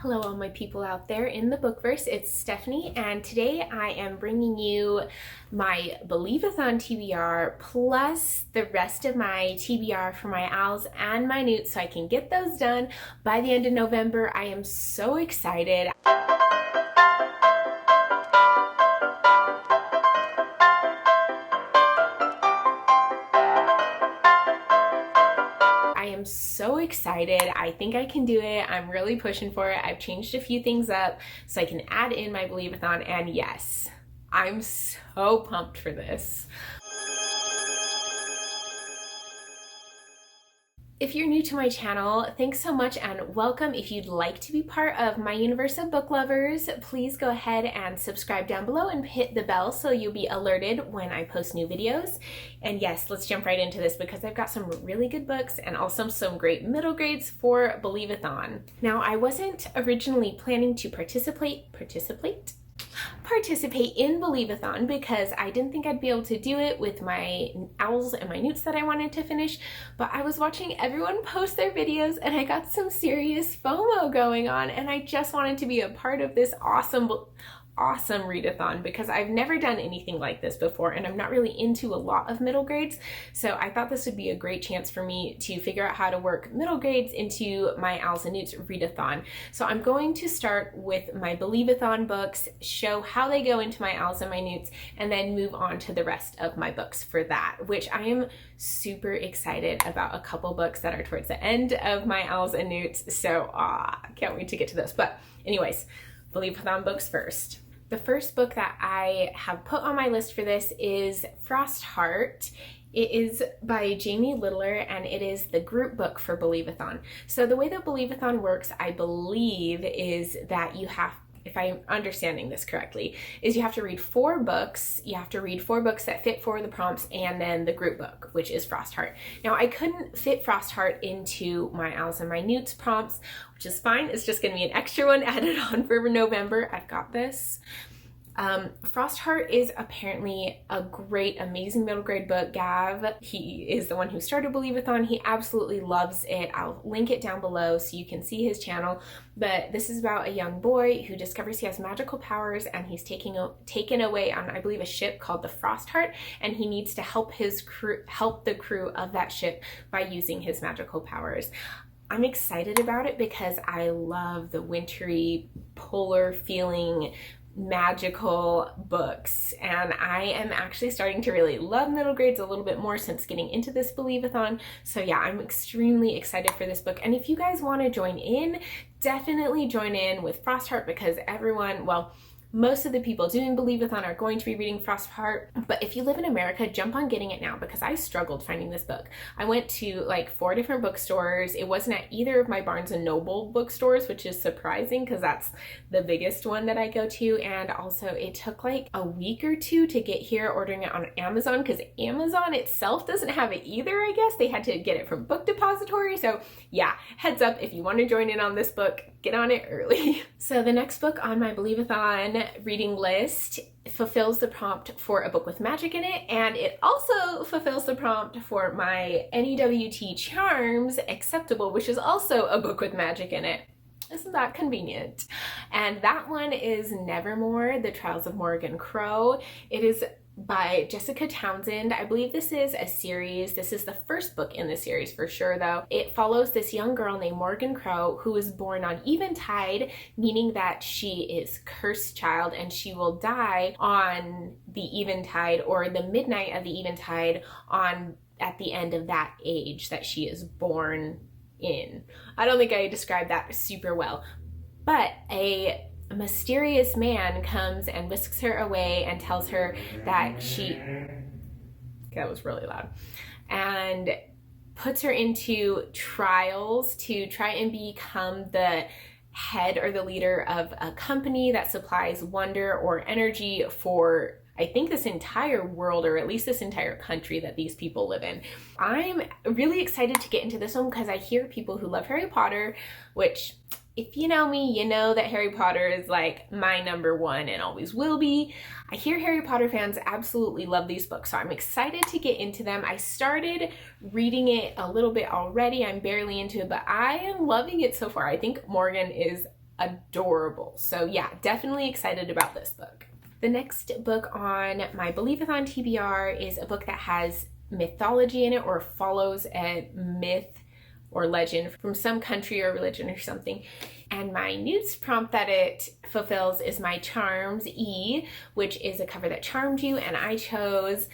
Hello all my people out there in the bookverse, it's Stephanie, and today I am bringing you my Believathon TBR plus the rest of my TBR for my OWLs and my NEWTs so I can get those done by the end of November. I am so excited. I am so excited. I think I can do it. I'm really pushing for it. I've changed a few things up so I can add in my Believathon, and yes, I'm so pumped for this. If you're new to my channel, thanks so much and welcome. If you'd like to be part of my universe of book lovers, please go ahead and subscribe down below and hit the bell so you'll be alerted when I post new videos. And yes, let's jump right into this because I've got some really good books and also some great middle grades for Believathon. Now, I wasn't originally planning to participate in Believathon because I didn't think I'd be able to do it with my OWLs and my NEWTs that I wanted to finish, but I was watching everyone post their videos and I got some serious FOMO going on, and I just wanted to be a part of this awesome readathon because I've never done anything like this before and I'm not really into a lot of middle grades, so I thought this would be a great chance for me to figure out how to work middle grades into my OWLs and NEWTs readathon. So I'm going to start with my Believathon books, show how they go into my OWLs and my NEWTs, and then move on to the rest of my books for that, which I am super excited about. A couple books that are towards the end of my OWLs and NEWTs, so can't wait to get to those. But anyways, Believathon books first. The first book that I have put on my list for this is Frost Heart. It is by Jamie Littler and it is the group book for Believathon. So the way that Believathon works, I believe, is that you have, if I'm understanding this correctly, is you have to read 4 books. You have to read 4 books that fit 4 of the prompts and then the group book, which is Frost Heart. Now, I couldn't fit Frost Heart into my OWLs and my NEWTs prompts, which is fine. It's just going to be an extra one added on for November. I've got this. Frost Heart is apparently a great, amazing middle grade book. Gav, he is the one who started Believathon. He absolutely loves it. I'll link it down below so you can see his channel. But this is about a young boy who discovers he has magical powers and he's taken away on, I believe, a ship called the Frost Heart, and he needs to help the crew of that ship by using his magical powers. I'm excited about it because I love the wintry, polar feeling magical books, and I am actually starting to really love middle grades a little bit more since getting into this Believathon. So yeah, I'm extremely excited for this book, and if you guys want to join in, definitely join in with Frost Heart because everyone, well, most of the people doing Believathon are going to be reading Frost Heart, but if you live in America, jump on getting it now because I struggled finding this book. I went to like 4 different bookstores. It wasn't at either of my Barnes & Noble bookstores, which is surprising because that's the biggest one that I go to, and also it took like a week or 2 to get here ordering it on Amazon because Amazon itself doesn't have it either, I guess. They had to get it from Book Depository, so yeah, heads up, if you want to join in on this book, get on it early. So the next book on my Believathon reading list fulfills the prompt for a book with magic in it, and it also fulfills the prompt for my NEWT Charms Acceptable, which is also a book with magic in it. Isn't that convenient? And that one is Nevermore, The Trials of Morgan Crow. It is by Jessica Townsend. I believe this is a series. This is the first book in the series for sure, though. It follows this young girl named Morgan Crow who is born on eventide, meaning that she is cursed child and she will die on the eventide or the midnight of the eventide at the end of that age that she is born in. I don't think I described that super well, but a mysterious man comes and whisks her away and tells her that that was really loud, and puts her into trials to try and become the head or the leader of a company that supplies wonder or energy for, I think, this entire world, or at least this entire country that these people live in. I'm really excited to get into this one because I hear people who love Harry Potter, which, if you know me, you know that Harry Potter is like my #1 and always will be. I hear Harry Potter fans absolutely love these books, so I'm excited to get into them. I started reading it a little bit already. I'm barely into it, but I am loving it so far. I think Morgan is adorable. So yeah, definitely excited about this book. The next book on my Believathon TBR is a book that has mythology in it, or follows a myth or legend from some country or religion or something. And my NEWTs prompt that it fulfills is my Charms E, which is a cover that charmed you, and I chose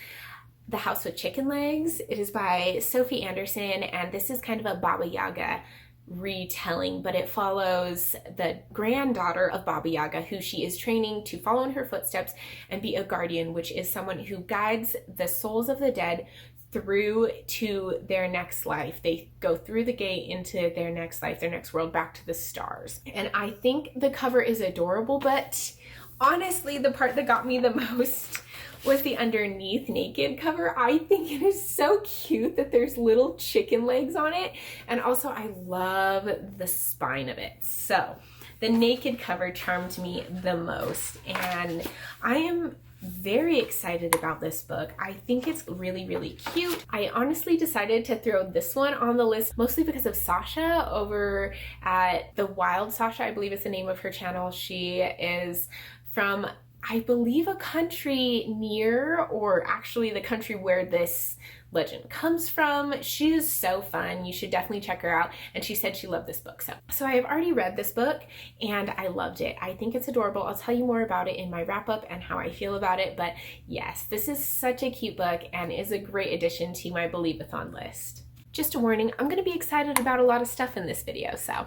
The House with Chicken Legs. It is by Sophie Anderson, and this is kind of a Baba Yaga retelling, but it follows the granddaughter of Baba Yaga, who she is training to follow in her footsteps and be a guardian, which is someone who guides the souls of the dead through to their next life. They go through the gate into their next life, their next world, back to the stars. And I think the cover is adorable, but honestly, the part that got me the most was the underneath naked cover. I think it is so cute that there's little chicken legs on it. And also I love the spine of it. So the naked cover charmed me the most. And I am very excited about this book. I think it's really, really cute. I honestly decided to throw this one on the list mostly because of Sasha over at The Wild Sasha, I believe is the name of her channel. She is from, I believe, a country near, or actually the country where this legend comes from. She is so fun. You should definitely check her out. And she said she loved this book. So I have already read this book and I loved it. I think it's adorable. I'll tell you more about it in my wrap up and how I feel about it. But yes, this is such a cute book and is a great addition to my Believathon list. Just a warning, I'm going to be excited about a lot of stuff in this video, so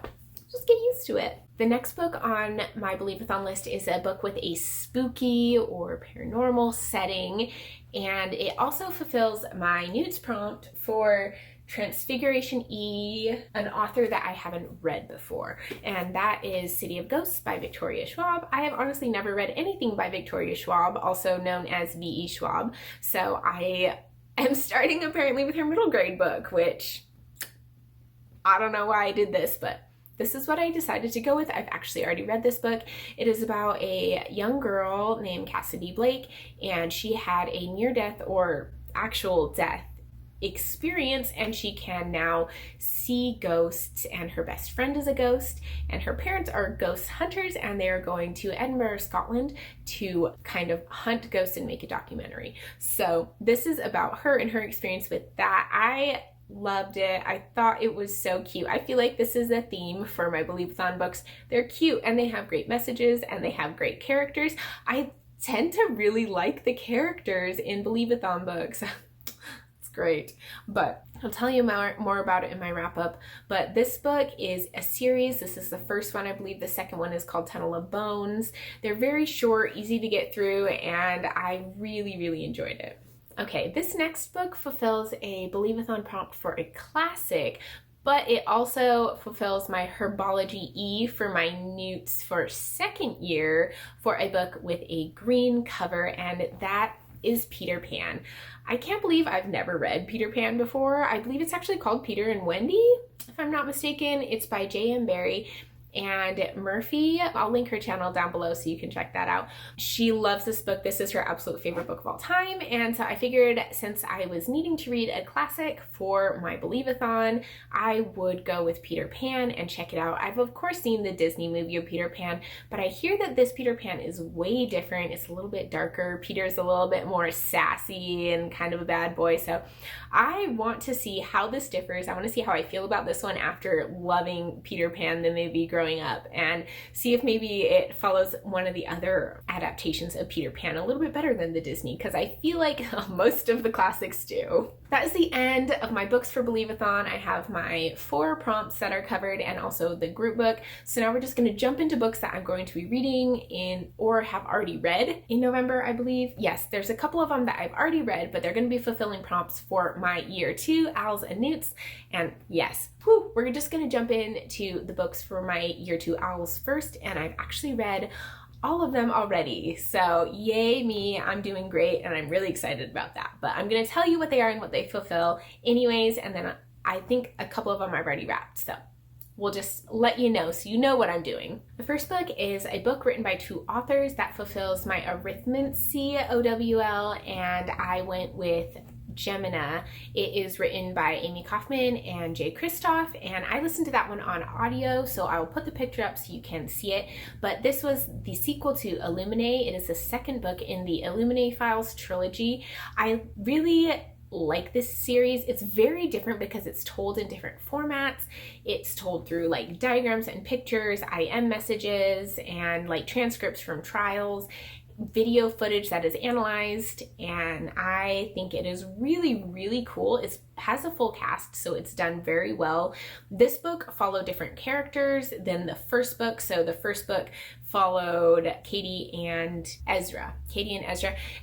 just get used to it. The next book on my Believathon list is a book with a spooky or paranormal setting, and it also fulfills my NEWTs prompt for Transfiguration E, an author that I haven't read before, and that is City of Ghosts by Victoria Schwab. I have honestly never read anything by Victoria Schwab, also known as V.E. Schwab, so I am starting apparently with her middle grade book, which I don't know why I did this, but this is what I decided to go with. I've actually already read this book. It is about a young girl named Cassidy Blake, and she had a near-death or actual death experience, and she can now see ghosts, and her best friend is a ghost, and her parents are ghost hunters, and they're going to Edinburgh, Scotland to kind of hunt ghosts and make a documentary. So this is about her and her experience with that. I loved it. I thought it was so cute. I feel like this is a theme for my Believathon books. They're cute and they have great messages and they have great characters. I tend to really like the characters in Believathon books. It's great. But I'll tell you more about it in my wrap up. But this book is a series. This is the first one. I believe the second one is called Tunnel of Bones. They're very short, easy to get through, and I really, really enjoyed it. Okay, this next book fulfills a Believathon prompt for a classic, but it also fulfills my Herbology E for my NEWTs for second year for a book with a green cover, and that is Peter Pan. I can't believe I've never read Peter Pan before. I believe it's actually called Peter and Wendy, if I'm not mistaken. It's by J.M. Barrie and Murphy. I'll link her channel down below so you can check that out. She loves this book. This is her absolute favorite book of all time, and so I figured since I was needing to read a classic for my Believathon, I would go with Peter Pan and check it out. I've of course seen the Disney movie of Peter Pan, but I hear that this Peter Pan is way different. It's a little bit darker. Peter's a little bit more sassy and kind of a bad boy, so I want to see how this differs. I want to see how I feel about this one after loving Peter Pan the movie growing up, and see if maybe it follows one of the other adaptations of Peter Pan a little bit better than the Disney, because I feel like most of the classics do. That is the end of my books for Believathon. I have my 4 prompts that are covered and also the group book. So now we're just going to jump into books that I'm going to be reading in or have already read in November, I believe. Yes, there's a couple of them that I've already read, but they're going to be fulfilling prompts for my year 2 OWLs and NEWTs. And yes, we're just going to jump into the books for my year 2 OWLs first, and I've actually read all of them already. So yay me, I'm doing great and I'm really excited about that. But I'm going to tell you what they are and what they fulfill anyways, and then I think a couple of them I've already wrapped. So we'll just let you know so you know what I'm doing. The first book is a book written by 2 authors that fulfills my arithmancy OWL, and I went with Gemina. It is written by Amy Kaufman and Jay Kristoff, and I listened to that one on audio, so I will put the picture up so you can see it. But this was the sequel to Illuminae. It is the second book in the Illuminae Files trilogy. I really like this series. It's very different because it's told in different formats. It's told through like diagrams and pictures, IM messages, and like transcripts from trials, video footage that is analyzed, and I think it is really, really cool. It has a full cast, so it's done very well. This book followed different characters than the first book. So the first book followed Katie and Ezra,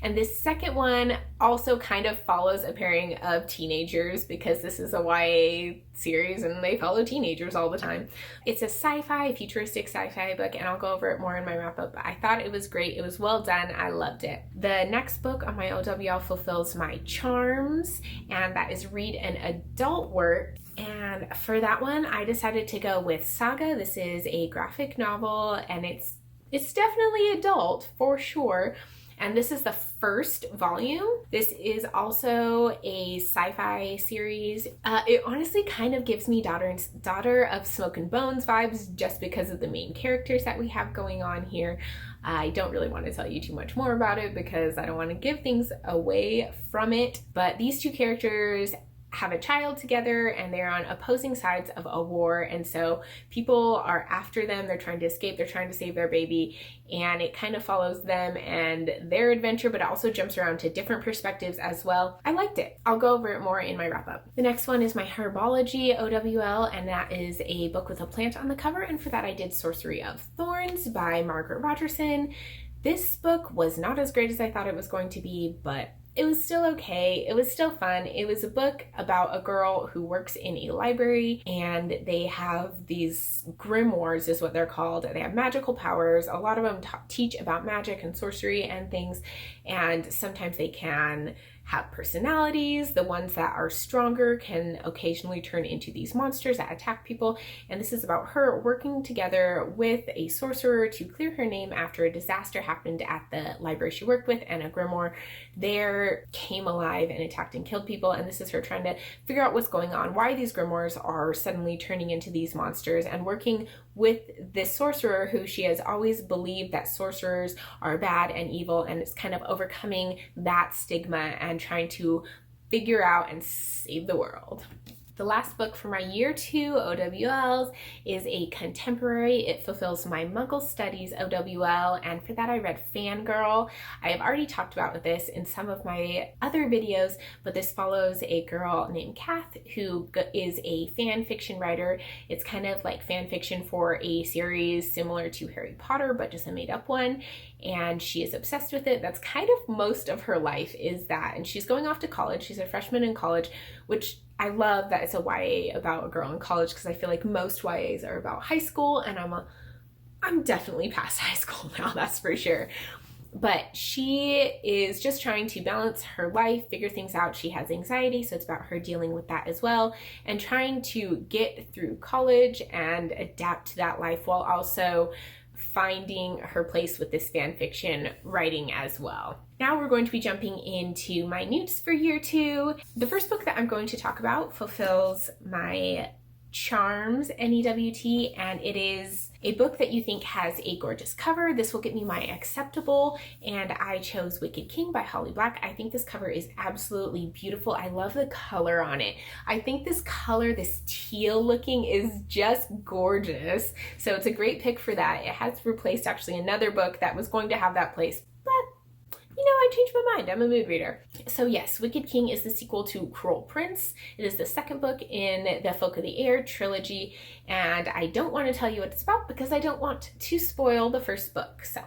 and this second one also kind of follows a pairing of teenagers because this is a YA series and they follow teenagers all the time. It's a futuristic sci-fi book, and I'll go over it more in my wrap-up, but I thought it was great. It was well done. I loved it. The next book on my OWL fulfills my charms, and that is read an adult work. And for that one, I decided to go with Saga. This is a graphic novel, and it's definitely adult for sure. And this is the first volume. This is also a sci-fi series. It honestly kind of gives me Daughter of Smoke and Bones vibes just because of the main characters that we have going on here. I don't really want to tell you too much more about it because I don't want to give things away from it. But these two characters have a child together, and they're on opposing sides of a war, and so people are after them. They're trying to escape, they're trying to save their baby, and it kind of follows them and their adventure, but it also jumps around to different perspectives as well. I liked it. I'll go over it more in my wrap-up. The next one is my Herbology OWL, and that is a book with a plant on the cover, and for that I did Sorcery of Thorns by Margaret Rogerson. This book was not as great as I thought it was going to be, but it was still okay. It was still fun. It was a book about a girl who works in a library, and they have these grimoires is what they're called. They have magical powers. A lot of them teach about magic and sorcery and things, and sometimes they can have personalities. The ones that are stronger can occasionally turn into these monsters that attack people. And this is about her working together with a sorcerer to clear her name after a disaster happened at the library she worked with, and a grimoire there came alive and attacked and killed people. And this is her trying to figure out what's going on, why these grimoires are suddenly turning into these monsters, and working with this sorcerer who she has always believed that sorcerers are bad and evil, and it's kind of overcoming that stigma and trying to figure out and save the world. The last book for my year 2 OWLs is a contemporary. It fulfills my Muggle Studies OWL, and for that I read Fangirl. I have already talked about this in some of my other videos, but this follows a girl named Kath who is a fan fiction writer. It's kind of like fan fiction for a series similar to Harry Potter, but just a made-up one, and she is obsessed with it. That's kind of most of her life is that, and she's going off to college. She's a freshman in college, which I love that it's a YA about a girl in college, because I feel like most YAs are about high school, and I'm definitely past high school now, that's for sure. But she is just trying to balance her life, figure things out. She has anxiety, so it's about her dealing with that as well, and trying to get through college and adapt to that life while also finding her place with this fan fiction writing as well. Now we're going to be jumping into my NEWTs for year 2. The first book that I'm going to talk about fulfills my charms, NEWT, and it is a book that you think has a gorgeous cover. This will get me my acceptable, and I chose Wicked King by Holly Black. I think this cover is absolutely beautiful. I love the color on it. I think this color, this teal looking, is just gorgeous. So it's a great pick for that. It has replaced actually another book that was going to have that place, but you know, I changed my mind. I'm a mood reader. So yes, Wicked King is the sequel to Cruel Prince. It is the second book in the Folk of the Air trilogy, and I don't want to tell you what it's about because I don't want to spoil the first book. So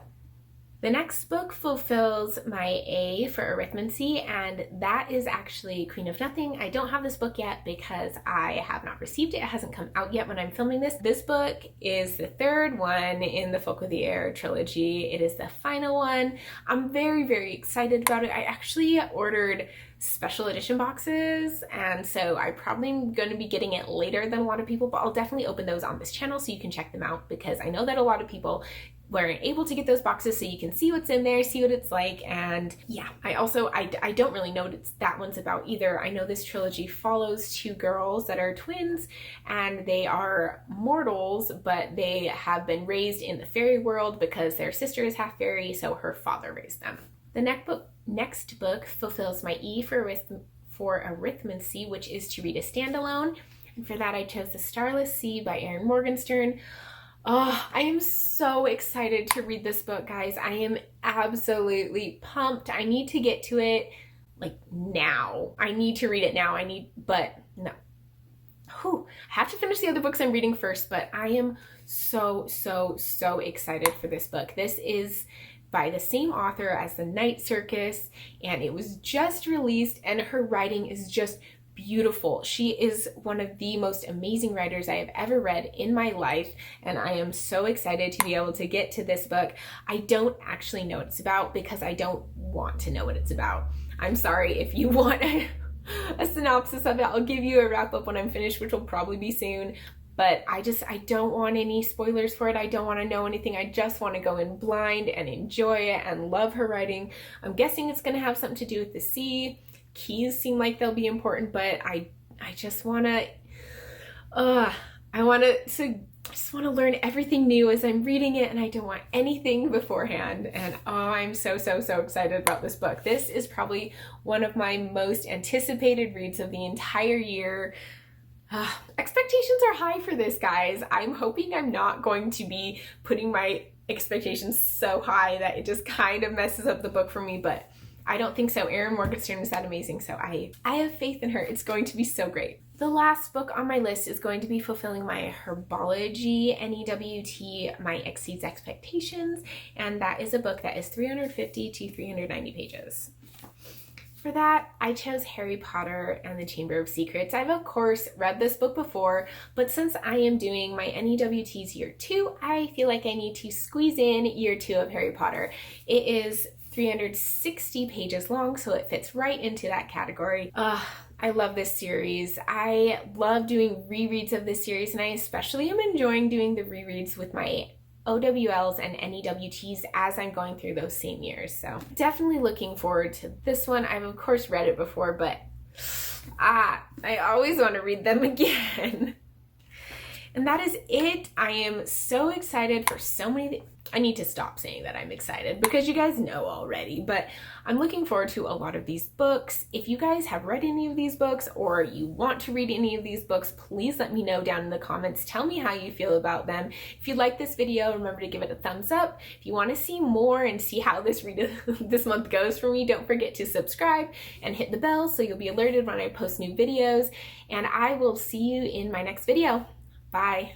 the next book fulfills my A for arithmancy, and that is actually Queen of Nothing. I don't have this book yet because I have not received it. It hasn't come out yet when I'm filming this. This book is the third one in the Folk of the Air trilogy. It is the final one. I'm very, very excited about it. I actually ordered special edition boxes, and so I'm probably going to be getting it later than a lot of people, but I'll definitely open those on this channel so you can check them out, because I know that a lot of people weren't able to get those boxes, so you can see what's in there, see what it's like. And yeah, I don't really know what that one's about either. I know this trilogy follows two girls that are twins, and they are mortals, but they have been raised in the fairy world because their sister is half fairy, so her father raised them. The next book fulfills my E for arithmancy, which is to read a standalone. And for that, I chose The Starless Sea by Erin Morgenstern. Oh, I am so excited to read this book, guys. I am absolutely pumped. I need to get to it like now. I need to read it now. But no. Whew. I have to finish the other books I'm reading first, but I am so excited for this book. This is by the same author as The Night Circus, and it was just released, and her writing is just beautiful. She is one of the most amazing writers I have ever read in my life, and I am so excited to be able to get to this book. I don't actually know what it's about because I don't want to know what it's about. I'm sorry if you want a synopsis of it. I'll give you a wrap up when I'm finished, which will probably be soon. But I don't want any spoilers for it. I don't want to know anything. I just want to go in blind and enjoy it and love her writing. I'm guessing it's going to have something to do with the sea. Keys seem like they'll be important, but I just want to, I just want to learn everything new as I'm reading it, and I don't want anything beforehand. And I'm so excited about this book. This is probably one of my most anticipated reads of the entire year. Expectations are high for this, guys. I'm hoping I'm not going to be putting my expectations so high that it just kind of messes up the book for me, but I don't think so. Erin Morgenstern is that amazing, so I have faith in her. It's going to be so great. The last book on my list is going to be fulfilling my herbology NEWT, My Exceeds Expectations, and that is a book that is 350 to 390 pages. For that, I chose Harry Potter and the Chamber of Secrets. I've of course read this book before, but since I am doing my NEWT's year 2, I feel like I need to squeeze in year 2 of Harry Potter. It is 360 pages long, so it fits right into that category. I love this series. I love doing rereads of this series, and I especially am enjoying doing the rereads with my OWLs and NEWTs as I'm going through those same years. So definitely looking forward to this one. I've of course read it before, but I always want to read them again. And that is it. I am so excited for so many. I need to stop saying that I'm excited because you guys know already, but I'm looking forward to a lot of these books. If you guys have read any of these books or you want to read any of these books, please let me know down in the comments. Tell me how you feel about them. If you like this video, remember to give it a thumbs up. If you want to see more and see how this month goes for me, don't forget to subscribe and hit the bell so you'll be alerted when I post new videos, and I will see you in my next video. Bye.